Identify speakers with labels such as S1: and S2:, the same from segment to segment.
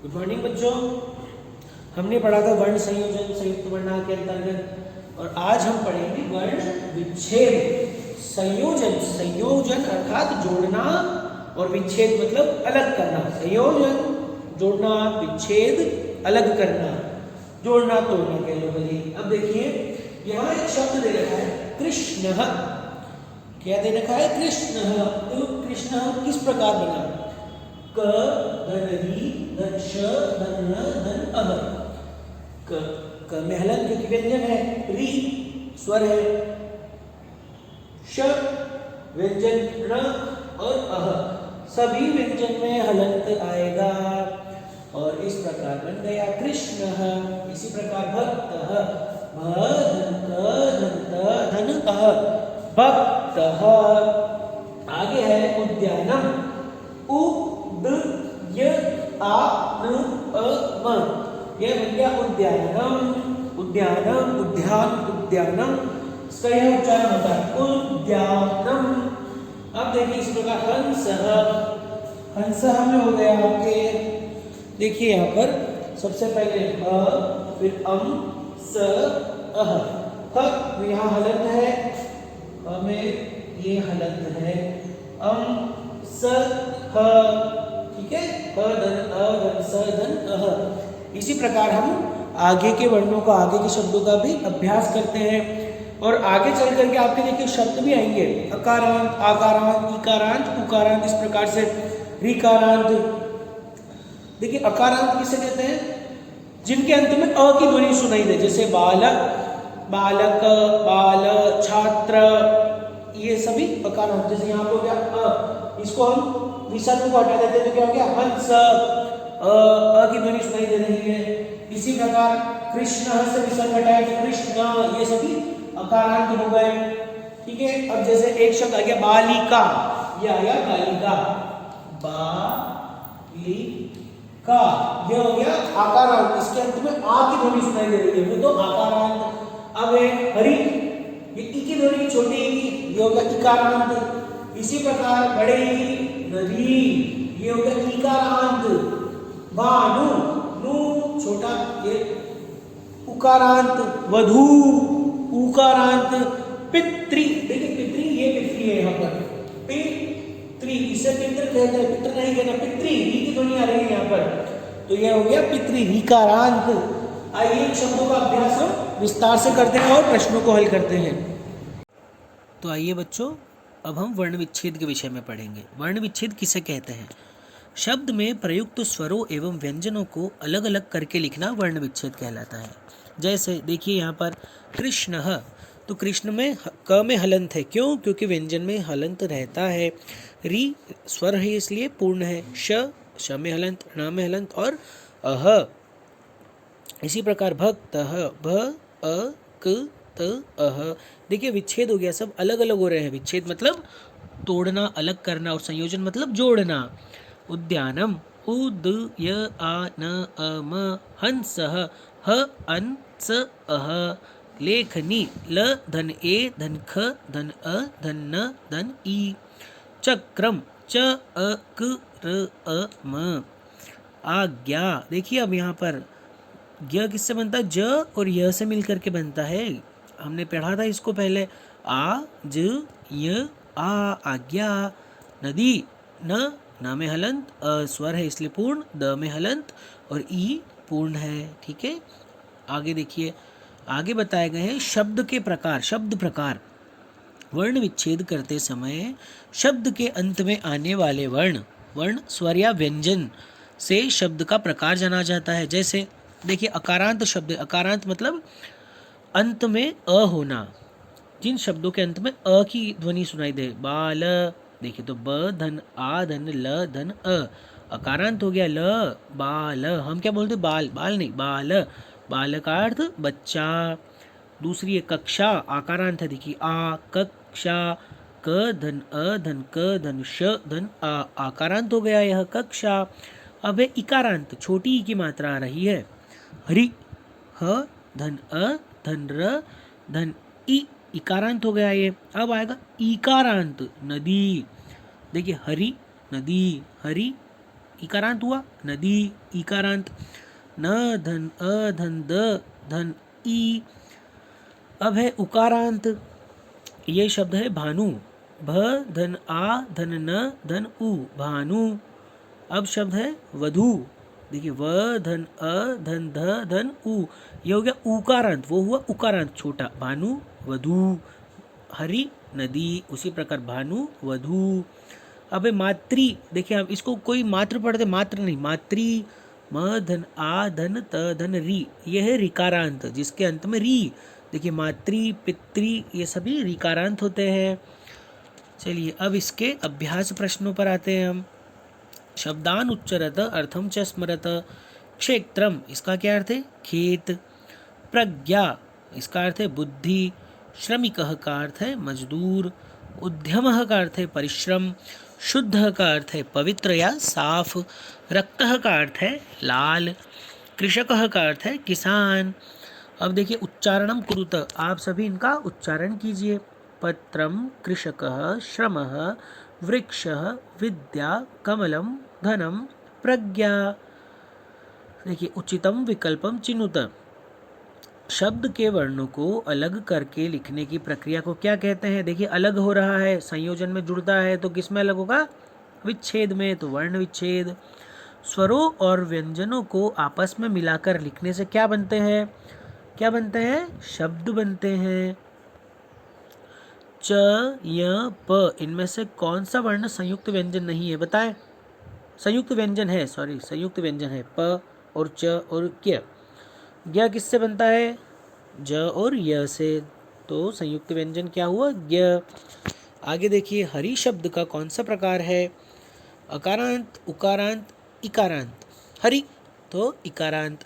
S1: Good morning बच्चों। हमने पढ़ा था वर्ण संयोजन संयुक्त वर्णा के अंतर्गत और आज हम पढ़ेंगे वर्ण विच्छेद। संयोजन संयोजन अर्थात जोड़ना और विच्छेद मतलब अलग करना। संयोजन जोड़ना, विच्छेद अलग करना, जोड़ना तोड़ना कह लो भले। अब देखिए यहाँ एक शब्द दे रखा है कृष्ण। क्या दे रखा है? कृष्ण। तो कृष्ण किस प्रकार बना? क धन री धन श धन न धन अह। क में हलन क्योंकि व्यंजन है, री स्वर है, श व्यंजन र और अह सभी व्यंजन में हलंत आएगा और इस प्रकार बन गया कृष्ण। इसी प्रकार भक्त भ धन त धन अह भक्त। आगे है उद्यानम उ द य आ न अ म। यह बन गया उद्यानम। उद्यानम उद्यान उद्यानम इसका यह उच्चारण होता है उद्यानम। अब देखिए इस प्रकार हंस। हंस हमें हो गया आपके, देखिए यहाँ पर सबसे पहले ह फिर स अह। ह यहाँ हलंत है, में ये हलंत है स ह। ठीक है, ह धन अ धन स धन अह। इसी प्रकार हम आगे के वर्णों का, आगे के शब्दों का भी अभ्यास करते हैं और आगे चल करके आपके देखिए शब्द भी आएंगे अकारांत, आकारांत, इकारांत, उकारांत, इस प्रकार से ऋकारांत। देखिए अकारांत किसे कहते हैं? जिनके अंत में अ की ध्वनि सुनाई दे, जैसे बालक, बालक, बाल, छात्र, ये सभी अकारांत। जैसे यहाँ पे हो गया अ, इसको हम विसर्ग को हटा देते हैं तो क्या हो गया? हंस। अ की ध्वनि सुनाई दे रही है। इसी प्रकार कृष्ण से विसर्ग हटाया तो कृष्ण, ये सभी अकारांत हो गए। ठीक है, अब जैसे एक शब्द आ गया बालिका, ये आ गया बालिका, बालिका, ये हो गया आकारांत। इसके अंत में आ की ध्वनि सुनाई दे रही है, वो तो आकारांत। अब है हरि, ये ई की ध्वनि छोटी, ये हो गया इकारांत। इसी प्रकार बड़े नदी, ये हो गया इकारांत। भानु, नु छोटा, ये उकारांत। वधू उकारांत। पितृ, देखिए पितृ, ये पितृ है यहाँ पर, पितृ, इसे पितृ कहते हैं, पितृ नहीं कहना, पितृ, ई की ध्वनि आ रही है यहाँ पर, तो यह हो गया पितृ ऋकारांत। आइए इन शब्दों का अभ्यास हम विस्तार से करते हैं और प्रश्नों को हल करते हैं। तो आइए बच्चों, अब हम वर्ण विच्छेद के विषय में पढ़ेंगे। वर्ण विच्छेद किसे कहते हैं? शब्द में प्रयुक्त स्वरों एवं व्यंजनों को अलग अलग करके लिखना वर्ण विच्छेद कहलाता है। जैसे देखिए यहाँ पर कृष्ण, तो कृष्ण में क में हलंत है, क्यों? क्योंकि व्यंजन में हलंत रहता है। री स्वर है इसलिए पूर्ण है। श में हलंत, ण में हलंत और अह। इसी प्रकार भक्त, भ अ क त अह। देखिए विच्छेद हो गया, सब अलग अलग हो रहे हैं। विच्छेद मतलब तोड़ना, अलग करना, और संयोजन मतलब जोड़ना। उद्यानम उ द य आ न अ म। हंस ह अन स अह। लेखनी ल धन ए धन ख धन अ धन न धन ई। चक्रम च अ क र अ म। आज्ञा, देखिए अब यहाँ पर ज्ञ किससे बनता है? ज और य से मिलकर के बनता है। हमने पढ़ा था इसको पहले, आ ज य आ, आज्ञा। नदी, न में हलंत, अ स्वर है इसलिए पूर्ण, द में हलंत और ई पूर्ण है। ठीक है, आगे देखिए, आगे बताए गए हैं शब्द के प्रकार। शब्द प्रकार, वर्ण विच्छेद करते समय शब्द के अंत में आने वाले वर्ण, स्वर या व्यंजन से शब्द का प्रकार जाना जाता है। जैसे देखिए अकारांत शब्द, अकारांत मतलब अंत में अ होना। जिन शब्दों के अंत में अ की ध्वनि सुनाई दे, बाल, देखिए तो ब धन आ धन ल धन अ, अकारांत हो गया। ल बाल, हम क्या बोलते? बाल, बाल नहीं, बाल, बाल का अर्थ बच्चा। दूसरी है कक्षा, आकारांत है, देखिए आ कक्षा, क धन अ धन क धन श धन आ, आकारांत हो गया यह कक्षा। अब है इकारांत, छोटी ई की मात्रा आ रही है। हरि, ह धन अ धन र धन ई, इकारांत हो गया ये। अब आएगा इकारांत, नदी, देखिए हरि नदी, हरि इकारांत हुआ, नदी इकारांत, न धन अ धन द धन ई। अब है उकारांत, ये शब्द है भानु, भ धन आ धन न धन उ भानु। अब शब्द है वधु, देखिए व धन अ धन ध धन उ, ये हो गया उकारांत, वो हुआ उकारांत छोटा, भानु वधु। हरि नदी, उसी प्रकार भानु वधु। अब है मातृ, देखिए आप इसको कोई मात्र पढ़ते, मात्र नहीं, मातृ, म धन आ धन त धन री, ये है रिकारांत जिसके अंत में री। देखिए मातृ पितृ ये सभी रिकारांत होते हैं। चलिए अब इसके अभ्यास प्रश्नों पर आते हैं हम। शब्दान उच्चरत अर्थम च स्मरत। क्षेत्रम, इसका क्या अर्थ है? खेत। प्रज्ञा, इसका अर्थ है बुद्धि। श्रमिकः का अर्थ है मजदूर। उद्यमः का अर्थ है परिश्रम। शुद्ध का अर्थ है पवित्र या साफ। रक्तः का अर्थ है लाल। कृषकः का अर्थ है किसान। अब देखिए उच्चारणम कुरुत, आप सभी इनका उच्चारण कीजिए। पत्रम, कृषकः, श्रमः, वृक्षः, विद्या, कमलम, धनम, प्रज्ञा। देखिए उचितम विकल्पम चिनुत, शब्द के वर्णों को अलग करके लिखने की प्रक्रिया को क्या कहते हैं? देखिए अलग हो रहा है, संयोजन में जुड़ता है तो किस में अलग होगा? विच्छेद में, तो वर्ण विच्छेद। स्वरों और व्यंजनों को आपस में मिलाकर लिखने से क्या बनते हैं? क्या बनते हैं? शब्द बनते हैं। च, य, प, इनमें से कौन सा वर्ण संयुक्त व्यंजन नहीं है? बताएं। संयुक्त व्यंजन है, सॉरी संयुक्त व्यंजन है, प और च और क्य। ज्ञ किससे बनता है? ज और य से, तो संयुक्त व्यंजन क्या हुआ? ज्ञ। आगे देखिए हरि शब्द का कौन सा प्रकार है? अकारांत, उकारांत, इकारांत। हरि तो इकारांत।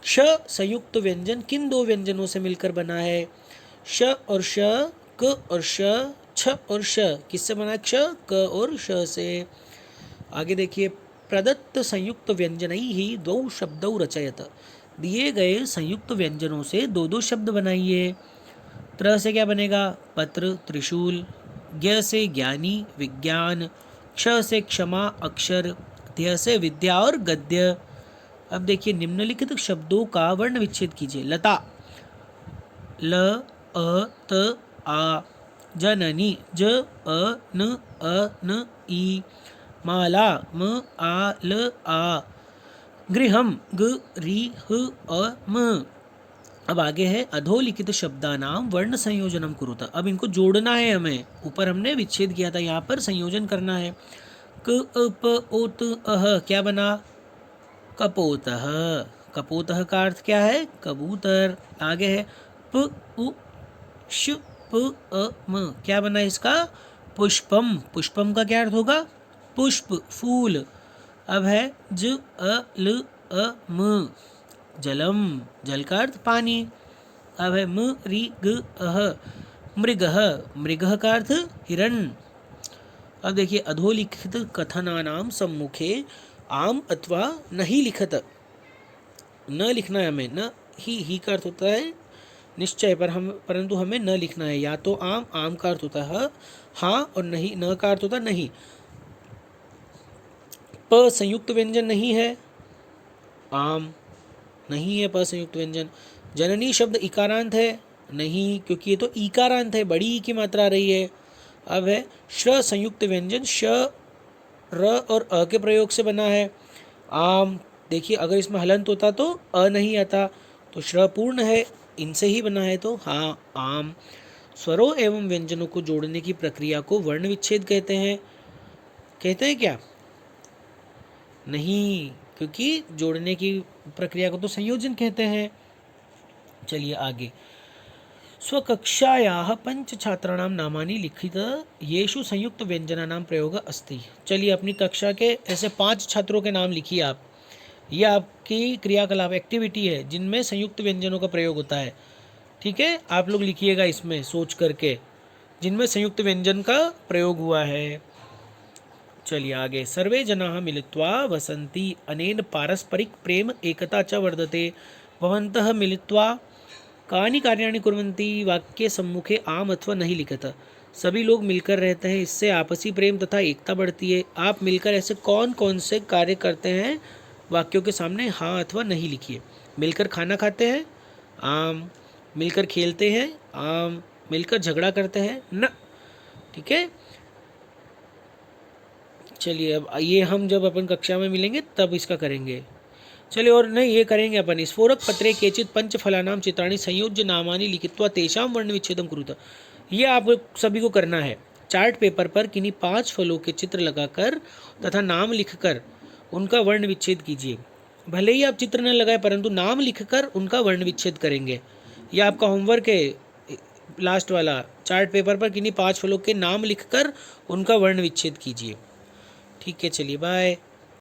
S1: श संयुक्त व्यंजन किन दो व्यंजनों से मिलकर बना है? श और श, क और श, छ और श, किससे बना है? क्ष, क और श से। आगे देखिए प्रदत्त संयुक्त व्यंजनैः ही द्वौ शब्दौ रचयत, दिए गए संयुक्त व्यंजनों से दो दो शब्द बनाइए। त्र से क्या बनेगा? पत्र, त्रिशूल। ज्ञ से ज्ञानी, विज्ञान। क्ष से क्षमा, अक्षर। ध्य से विद्या और गद्य। अब देखिए निम्नलिखित शब्दों का वर्ण विच्छेद कीजिए। लता, ल, अ, त, आ। जननी, ज, अ, न, ई। माला, म, आ, ल, आ। गृहम, ग, री, ह, अ, म। अब आगे है अधोलिखित शब्दानाम वर्ण संयोजनम कुरुत। अब इनको जोड़ना है हमें, ऊपर हमने विच्छेद किया था, यहाँ पर संयोजन करना है। क, अ, प, ओ, त, अह, क्या बना? कपोतः। कपोतः का अर्थ क्या है? कबूतर। आगे है प, उ, श, प, अ, म, क्या बना इसका? पुष्पम। पुष्पम का क्या अर्थ होगा? पुष्प, फूल। अब है ज, अ, ल, अ, म, जलम। जल का अर्थ पानी। अब है म, री, ग, अह, मृगः। मृगः का अर्थ हिरण। अब देखिए अधोलिखित कथनानाम सम्मुखे आम अथवा नहीं लिखत, न लिखना है हमें। न ही का अर्थ होता है निश्चय, परंतु हमें न लिखना है। या तो आम, आम का अर्थ होता है हाँ, और नहीं, न का अर्थ होता है नहीं। प संयुक्त व्यंजन नहीं है, आम नहीं है प संयुक्त व्यंजन। जननी शब्द इकारांत है, नहीं, क्योंकि ये तो इकारांत है, बड़ी ई की मात्रा आ रही है। अब है श्र संयुक्त व्यंजन, श, र और अ के प्रयोग से बना है। आम, देखिए अगर इसमें हलंत होता तो अ नहीं आता, तो श्र पूर्ण है, इनसे ही बना है, तो हाँ आम। स्वरों एवं व्यंजनों को जोड़ने की प्रक्रिया को वर्ण विच्छेद कहते हैं। कहते हैं क्या? नहीं, क्योंकि जोड़ने की प्रक्रिया को तो संयोजन कहते हैं। चलिए आगे। स्वकक्षायाः पंचछात्राणां नामानि लिखित येषु संयुक्त व्यंजनानां प्रयोग अस्ति। चलिए अपनी कक्षा के ऐसे 5 छात्रों के नाम लिखिए आप। ये आपकी क्रियाकलाप एक्टिविटी है जिनमें संयुक्त व्यंजनों का प्रयोग होता है। ठीक है, आप लोग लिखिएगा इसमें सोच करके जिनमें संयुक्त व्यंजन का प्रयोग हुआ है। चलिए आगे। सर्वे जनाः मिलित्वा वसन्ति, अनेन पारस्परिक प्रेम एकता च वर्धते। भवन्तः मिलित्वा कानि कार्याणि कुर्वन्ति? वाक्ये सम्मुखे आम अथवा नहीं लिखत। सभी लोग मिलकर रहते हैं, इससे आपसी प्रेम तथा एकता बढ़ती है। आप मिलकर ऐसे कौन कौन से कार्य करते हैं? वाक्यों के सामने हाँ अथवा नहीं लिखिए। मिलकर खाना खाते हैं, आम। मिलकर खेलते हैं, आम। मिलकर झगड़ा करते हैं, न। ठीक है, चलिए अब ये हम जब अपन कक्षा में मिलेंगे तब इसका करेंगे। चलिए, और नहीं ये करेंगे अपन, स्फोरक पत्रे केचित पंच फलानाम चित्राणि संयोज्य नामानि लिखित्वा तेषां वर्ण विच्छेदम कुरुत। ये आप सभी को करना है। चार्ट पेपर पर किन्हीं 5 फलों के चित्र लगाकर तथा नाम लिखकर उनका वर्ण विच्छेद कीजिए। भले ही आप चित्र न लगाए परंतु नाम लिखकर उनका वर्ण विच्छेद करेंगे। यह आपका होमवर्क है, लास्ट वाला। चार्ट पेपर पर किन्हीं 5 फलों के नाम लिखकर उनका वर्ण विच्छेद कीजिए। ठीक है, चलिए बाय।